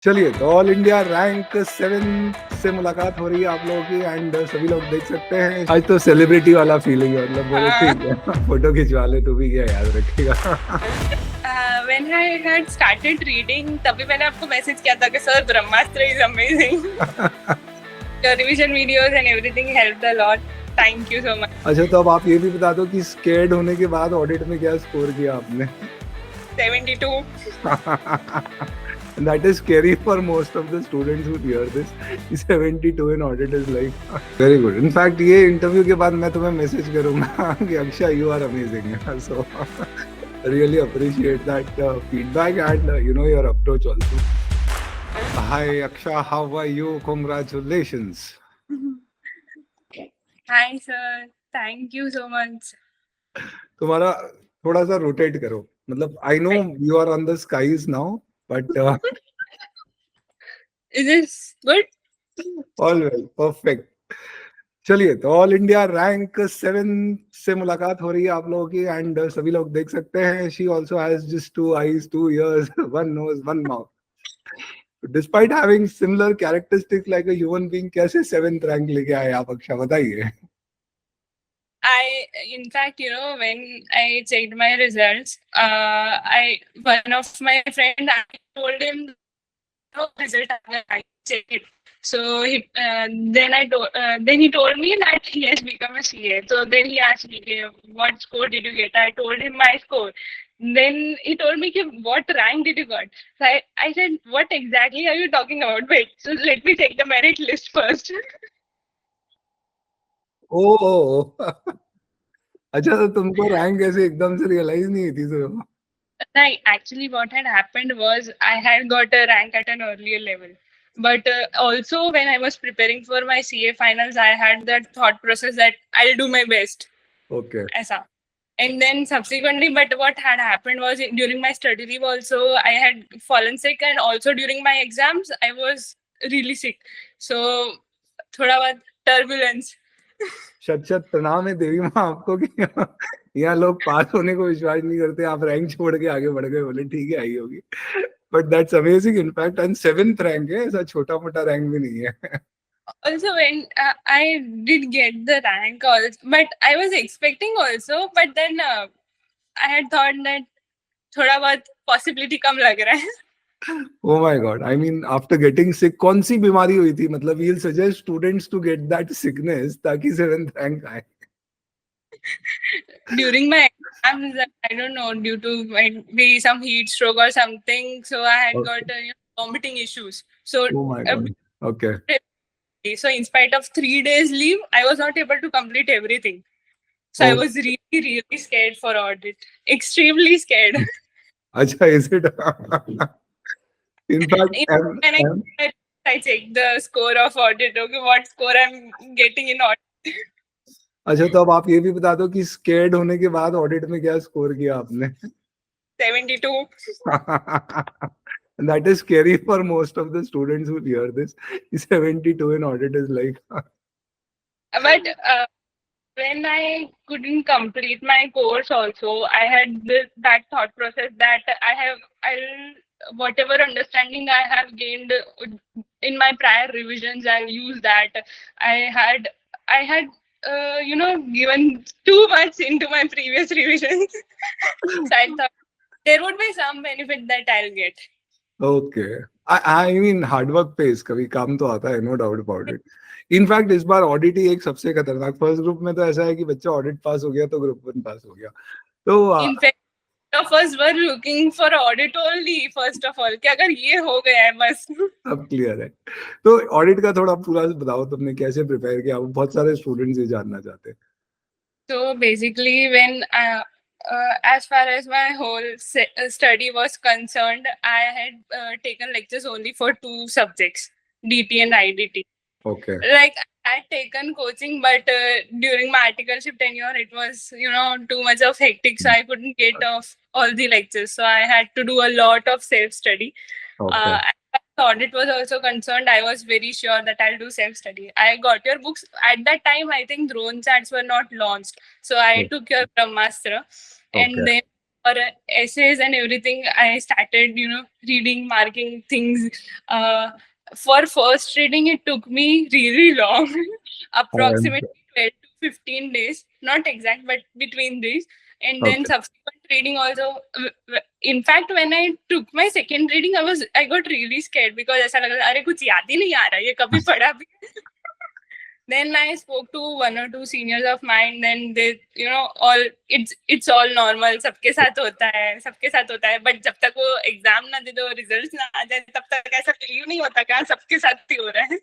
चलिए तो all India rank 7 से मुलाकात हो रही है आप लोगों की एंड सभी लोग देख सकते हैं आज तो सेलिब्रिटी वाला फीलिंग है मतलब बोले हाँ. ठीक है फोटो खिंचवा ले तो भी क्या याद रखेगा When I had started reading, तभी मैंने आपको मैसेज किया था कि sir Brahmastra is amazing. Your revision videos and everything helped a lot. Thank you so much. अच्छा तो अब आप ये भी बता दो कि स्केर्ड होने के बाद ऑडिट में क्या स्कोर किया आपने 72. That is scary for most of the students who hear this. 72 in audit is like very good. In fact, ये इंटरव्यू के बाद मैं तुम्हें मैसेज करूंगा कि Akshay you are amazing. So really appreciate that feedback and your approach also. Hi Akshay, how are you? Congratulations. Hi sir. Thank you so much. तुम्हारा थोड़ा सा रोटेट करो मतलब I know you are on the skies now but Is this good? All well perfect चलिए तो all India rank 7 से मुलाकात हो रही है आप लोगों की एंड सभी लोग देख सकते हैं she also has just 2 eyes 2 ears 1 nose 1 mouth despite having similar characteristics like a human being कैसे 7th रैंक लेके आए आप अक्षा बताइए In fact, when I checked my results, one of my friend, I told him, result I checked it. So then he told me that he has become a CA. So then he asked me, what score did you get? I told him my score. Then he told me, what rank did you got? So I said, what exactly are you talking about? Wait, so let me check the merit list first. ओ अच्छा तो तुमको rank ऐसे एकदम से realise नहीं हुई थी तो Actually, what had happened was I had got a rank at an earlier level. But also, when I was preparing for my CA finals, I had that thought process that I'll do my best. Okay Aisa. And then subsequently, but what had happened was during my study leave, also, I had fallen sick, and also during my exams, I was really sick. So, thoda bahut turbulence. शत शत प्रणाम है देवी माँ आपको कि यहाँ लोग पास होने को विश्वास नहीं करते आप रैंक छोड़ के आगे बढ़ गए बोले ठीक है आई होगी but that's amazing in fact and 7th rank है ऐसा छोटा मोटा रैंक भी नहीं है Also, when I did get the rank, also, but I was expecting also, but then I had thought that थोड़ा बहुत possibility कम लग रहा है. Oh my god I mean after getting sick कौन सी बीमारी हुई थी मतलब we will suggest students to get that sickness ताकि 7th रैंक आए During my exams, I don't know, due to maybe some heat stroke or something, so I had got vomiting issues. So, O my God okay so in spite of 3 days leave, I was not able to complete everything. So I was really, really scared for audit. Extremely scared. अच्छा is it When in fact I check the score of audit, okay, what score I'm getting in audit. अच्छा तो अब आप ये भी बता दो कि स्केर्ड होने के बाद ऑडिट में क्या स्कोर किया आपने 72. That is scary for most of the students who hear this. 72 in audit is like But when I couldn't complete my course also, I had that thought process that I'll whatever understanding I have gained in my prior revisions, I'll use that. I had given too much into my previous revisions. So I thought there would be some benefit that I'll get. okay. I mean hard work pays कभी काम तो आता है no doubt about it. In fact इस बार audit ही एक सबसे खतरनाक first group में तो ऐसा है कि बच्चा ऑडिट पास हो गया तो ग्रुप 1 पास हो गया तो In fact, of us were looking for audit only first of all कि अगर ये हो गया है बस. अब क्लियर है तो ऑडिट का थोड़ा पूरा बताओ तुमने कैसे प्रिपेयर किया बहुत सारे स्टूडेंट्स ये जानना चाहते हैं So basically, when as far as my whole study was concerned, I had taken lectures only for 2 subjects, DT and IDT. Okay. Like I had taken coaching, but during my articleship tenure, it was too much of hectic, so I couldn't get off all the lectures. So I had to do a lot of self study. Okay. As the audit was also concerned, I was very sure that I'll do self study. I got your books at that time. I think drone chats were not launched, so I took your Brahmastra, and Okay. then or essays and everything, I started, reading, marking things. For first reading, it took me really long, And approximately 12 to 15 days, not exact, but between these. And then okay. subsequent reading also. In fact, when I took my second reading, I got really scared because ऐसा लगा अरे कुछ याद ही नहीं आ रहा ये कभी पढ़ा भी. Then I spoke to one or two seniors of mine. Then they, all it's all normal. सबके साथ होता है, सबके साथ होता है. But जब तक वो एग्जाम ना दे दो, रिजल्ट्स ना आ जाए, तब तक ऐसा फील नहीं होता क्या सबके साथ ही हो रहा है.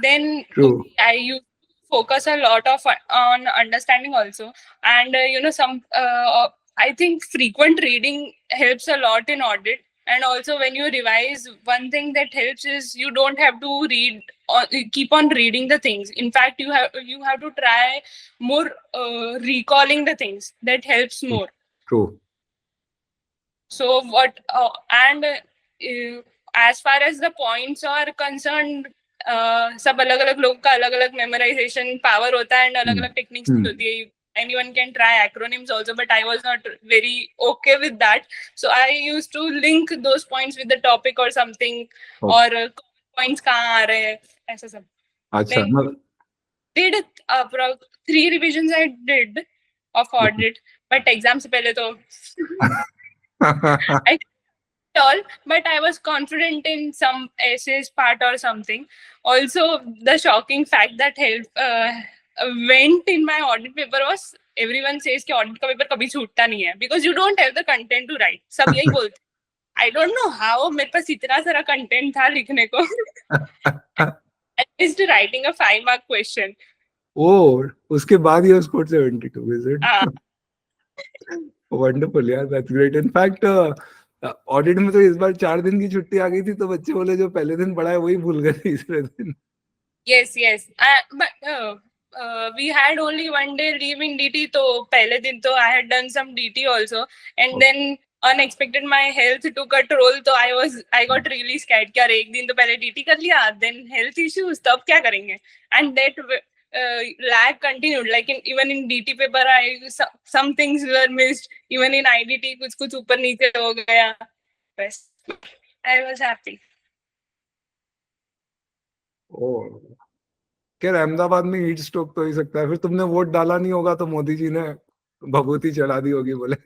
Then True. I used to focus a lot on understanding also, and I think frequent reading helps a lot in audit. And also when you revise, one thing that helps is you don't have to read or keep on reading the things. In fact, you have to try more recalling the things. That helps more. True. So as far as the points are concerned, सब अलग अलग लोग का अलग अलग memorization power होता है and अलग अलग techniques होती है. Anyone can try acronyms also, but I was not very okay with that. So I used to link those points with the topic or something, or points कहाँ आ रहे हैं, ऐसा सब. अच्छा. Then did 3 revisions I did of audit, but exam से पहले तो I all, but I was confident in some essays part or something. Also, the shocking fact that went in my audit paper was everyone says कि audit का paper कभी छूटता नहीं है because you don't have the content to write. सब यही बोलते. I don't know how मेरे पास इतना सारा content था लिखने को. At least writing a 5-mark question. Oh, उसके बाद ही scored 72, is it? Wonderful, yeah, that's great. In fact, audit में तो इस बार 4 दिन की छुट्टी आ गई थी, तो बच्चे बोले जो पहले दिन पढ़ा है वही भूल गए तीसरे दिन. Yes. But we had only 1 day leave in DT. तो पहले दिन तो I had done some DT also, and then unexpected my health took a toll. तो I got really scared कि अरे एक दिन तो पहले DT कर लिया, then health issues, तब क्या करेंगे? And that lag continued. Like even in DT paper, some things were missed. Even in IDT, कुछ ऊपर नीचे हो गया. बस I was happy. ओह, क्या अहमदाबाद में हीट स्ट्रोक तो हो ही सकता है. फिर तुमने वोट डाला नहीं होगा तो मोदी जी ने भभूति चढ़ा दी होगी बोले.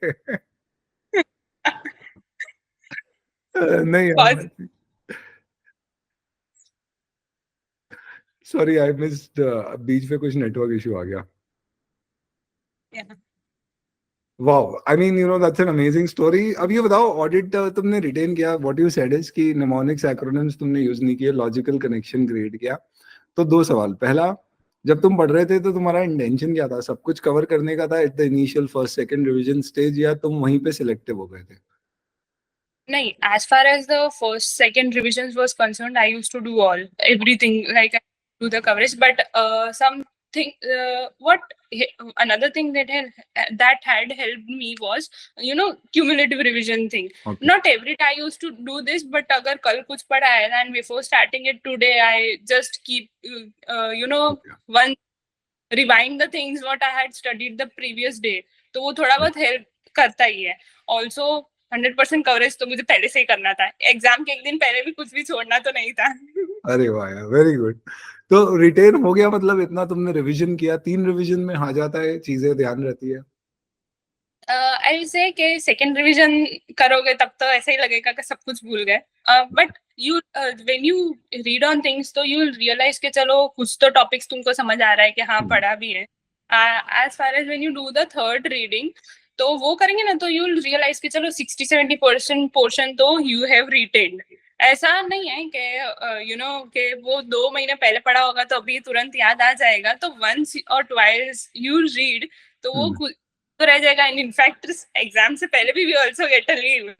नहीं यार, सॉरी आई मिस्ड, बीच पे कुछ नेटवर्क इशू आ गया. Wow, I mean that's an amazing story. अब ये बताओ, ऑडिट तुमने रिटेन किया, व्हाट यू सेड इज कि निमोनिक्स एक्रोनिम्स तुमने यूज नहीं किए, लॉजिकल कनेक्शन क्रिएट किया. तो 2 सवाल. पहला, जब तुम पढ़ रहे थे तो तुम्हारा इंटेंशन क्या था? सब कुछ कवर करने का था at the initial first second revision stage, या तुम वहीं पे सिलेक्टिव हो गए थे? No, as far as the first, second revisions was concerned, I used to do everything, like I do the coverage. But another thing that had helped me was, cumulative revision thing. Okay. Not every day I used to do this, but अगर कल कुछ पढ़ा है and before starting it today, I just keep, one rewind the things what I had studied the previous day. तो वो थोड़ा बहुत help करता ही है. Also 100% कवरेज तो मुझे पहले से ही करना था. एग्जाम के एक दिन पहले भी कुछ भी छोड़ना तो नहीं था. अरे वाह यार, वेरी गुड. तो रिटेन हो गया, मतलब इतना तुमने रिवीजन किया. 3 रिवीजन में आ जाता है, चीजें ध्यान रहती है. आई से कि सेकंड रिवीजन करोगे तब तो ऐसे ही लगेगा कि सब कुछ भूल गए. But when you read on things तो यू रियलाइज कि चलो कुछ तो टॉपिक्स तुमको समझ आ रहा है कि हाँ पढ़ा भी है. As far as when you do the third reading तो वो करेंगे ना तो यू रियलाइज कि चलो 60-70% पोर्शन तो यू हैव रिटेन्ड. ऐसा नहीं है कि कि वो 2 महीने पहले पढ़ा होगा तो अभी तुरंत याद आ जाएगा. तो वंस और ट्वाइस यू रीड तो वो तो रह जाएगा. एंड इनफैक्ट एग्जाम से पहले भी we also get a leave.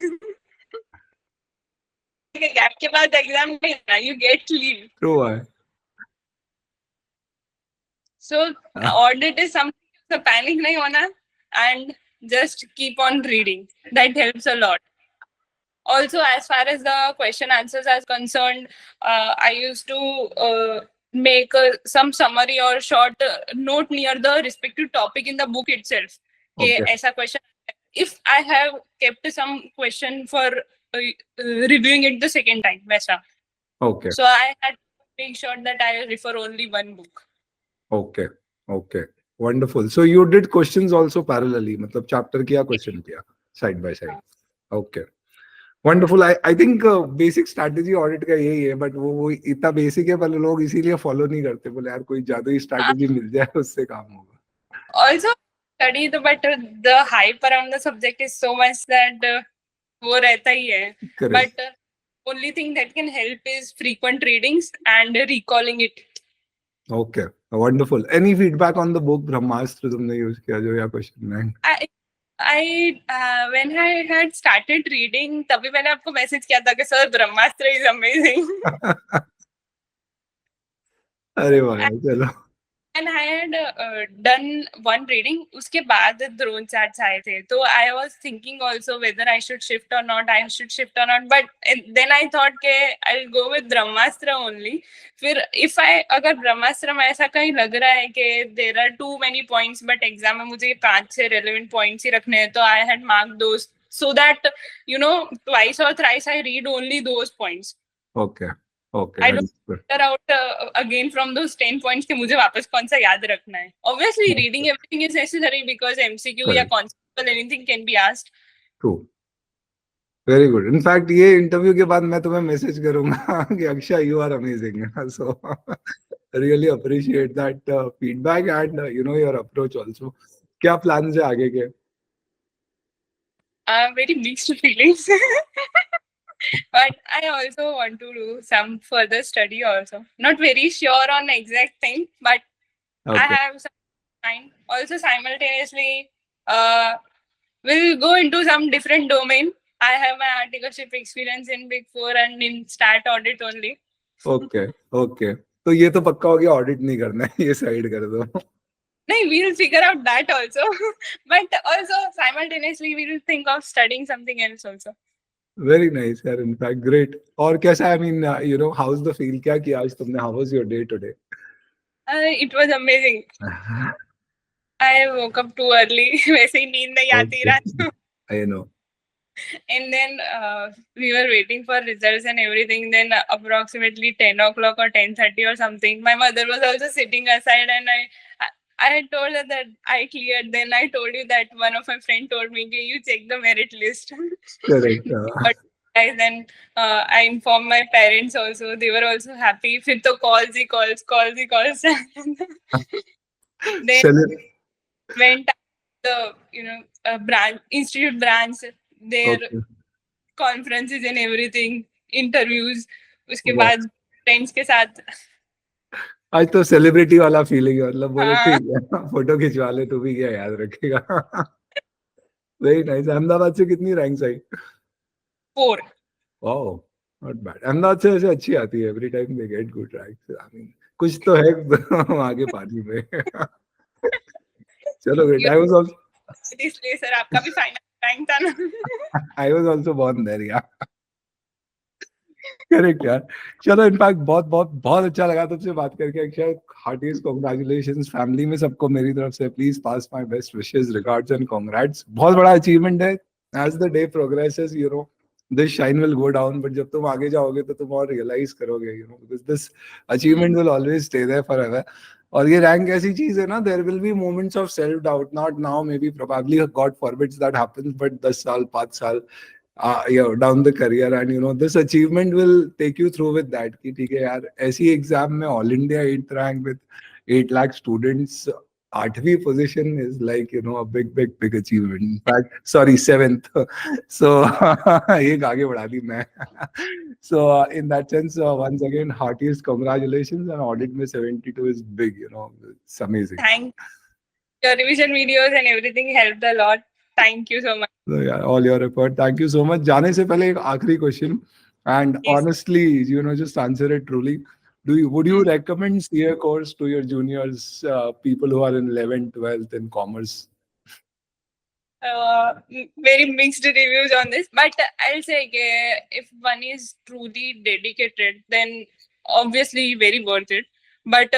Gap के बाद एग्जाम नहीं ना, यू गेट लीव. ट्रू है. So audit is something, panic नहीं होना and just keep on reading. That helps a lot. Also, as far as the question answers are concerned, I used to make some summary or short note near the respective topic in the book itself. Okay. Aisa question. If I have kept some question for reviewing it the second time, वैसा. Okay. So I had to make sure that I refer only one book. Okay. Okay. Wonderful. So you did questions also parallelly, मतलब chapter किया question किया side by side. Okay. Wonderful I think basic strategy audit का यही है but वो इतना basic है पर लोग इसीलिए फॉलो नहीं करते बोले यार कोई जादुई स्ट्रैटेजी मिल जाए उससे काम होगा Also study but the hype around the subject is so much that वो रहता ही है. Correct. But only thing that can help is frequent readings and recalling it. Okay, wonderful. Any feedback on the book ब्रह्मास्त्र तुमने use किया जो या question में? I when I had started reading तभी मैंने आपको मैसेज किया था कि सर ब्रह्मास्त्र is amazing. अरे वाह चलो. And I had done one reading. उसके बाद द्रोण चार्ट्स आए थे. तो I was thinking also whether I should shift or not. But then I thought कि I'll go with Brahmastra only. फिर if I अगर ब्रह्मास्त्र में ऐसा कहीं लग रहा है कि there are too many points but exam में मुझे 5-6 relevant points ही रखने हैं तो I had marked those so that you know twice or thrice I read only those points. Okay. Okay. I don't figure out again from those 10 points कि मुझे वापस कौन सा याद रखना है. Obviously, reading everything is necessary because MCQ या conceptual anything can be asked. True. Very good. In fact, ये इंटरव्यू के बाद मैं तुम्हें मैसेज करूंगा कि अक्षा you are amazing. So really appreciate that feedback and you know your approach also. क्या plans है आगे के? Very mixed feelings. But I also want to do some further study also. Not very sure on exact thing, but I have some mind. Also simultaneously, we'll go into some different domain. I have my articleship experience in Big Four and in stat audit only. Okay, okay. तो ये तो पक्का हो गया audit नहीं करना है ये साइड कर दो. नहीं, we'll figure out that also. But also simultaneously we'll think of studying something else also. Very nice, यार. In fact, great. और कैसा? I mean, you know, how's the feel? क्या किया आज तुमने? How was your day today? It was amazing. I woke up too early. वैसे ही नींद नहीं आती रात. I know. And then we were waiting for results and everything. Then approximately 10 o'clock or 10:30 or something, my mother was also sitting aside, and I had told her that I cleared. Then I told you that one of my friend told me, "Okay, you check the merit list." Correct. But then I informed my parents also. They were also happy. फिर तो calls he calls. Then went to the branch, institute branch. Their conferences and everything, interviews. उसके बाद friends के साथ. आज तो celebrity वाला feeling है मतलब बोले ठीक है फोटो खिंचवा ले तू भी क्या याद रखेगा. Very nice. अहमदाबाद से कितनी रैंक्स आई? 4. Wow, not bad. अहमदाबाद से ऐसे अच्छी आती है every time they get good ranks. I mean कुछ तो है आगे पानी में. चलो ग्रेट. आई वाज आल्सो इसलिए सर आपका भी फाइनल रैंक था ना. I was also born there. Yeah correct यार. चलो इनफैक्ट बहुत बहुत बहुत अच्छा लगा तुमसे बात करके अक्षय. हार्टीएस्ट कांग्रेचुलेशंस. फैमिली में सबको मेरी तरफ से please pass my best wishes, regards and congrats. बहुत बड़ा अचीवमेंट है. As the day progresses you know this shine will go down but जब तुम आगे जाओगे तो तुम और रियलाइज करोगे you know because this achievement will always stay there forever. और ये रैंक ऐसी चीज है ना, there will be moments of self doubt. Not now maybe probably God forbids that happens but 10 साल 5 साल down the career and you know this achievement will take you through with that कि ठीक है यार ऐसी exam में all India 8th rank with 8 lakh students 8वीं position is like you know a big achievement. In fact sorry 7th. So एक आगे बढ़ा दी मैं. So in that sense once again heartiest congratulations. And audit में 72 is big, you know, it's amazing. Thanks. Your revision videos and everything helped a lot. Thank you so much. So yeah, all your effort. Thank you so much. जाने से पहले एक आखिरी question and Yes. honestly, you know, just answer it truly. Would you recommend CA course to your juniors, people who are in 11th, 12th in commerce? Very mixed reviews on this, but I'll say if one is truly dedicated, then obviously very worth it. But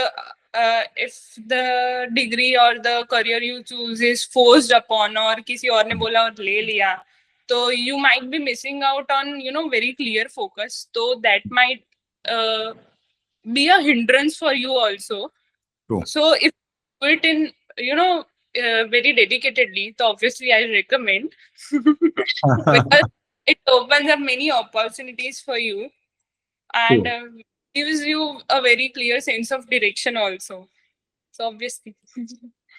if the degree or the career you choose is forced upon, or किसी और ने बोला और ले लिया, so you might be missing out on, very clear focus. So that might be a hindrance for you also. True. So if you do it in, very dedicatedly, so obviously I recommend because it opens up many opportunities for you, and True. gives you a very clear sense of direction also. So obviously.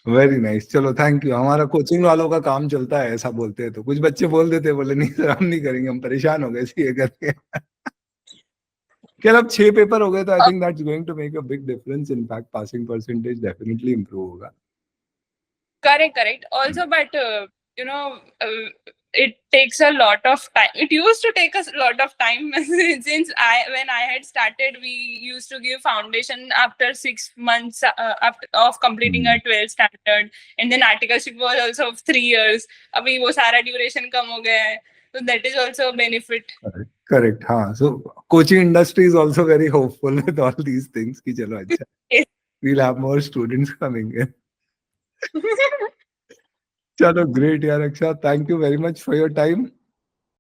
Very nice, चलो thank you. हमारा coaching वालों का काम चलता है, ऐसा बोलते हैं तो कुछ बच्चे बोल देते हैं, बोले नहीं सर हम नहीं करेंगे, हम परेशान हो गए सीए करके। खैर अब 6 पेपर हो गए तो I think that's going to make a big difference. In fact passing percentage definitely improve होगा। Correct. Also, but it takes a lot of time. It used to take us a lot of time since when I had started, we used to give foundation after 6 months after of completing our 12th standard, and then articleship was also of 3 years. Abhi wo sara duration kam ho gaya hai, so that is also a benefit. Correct, हाँ। So coaching industry is also very hopeful with all these things कि चलो अच्छा, we'll have more students coming in. चलो great यार Aksha, thank you very much for your time.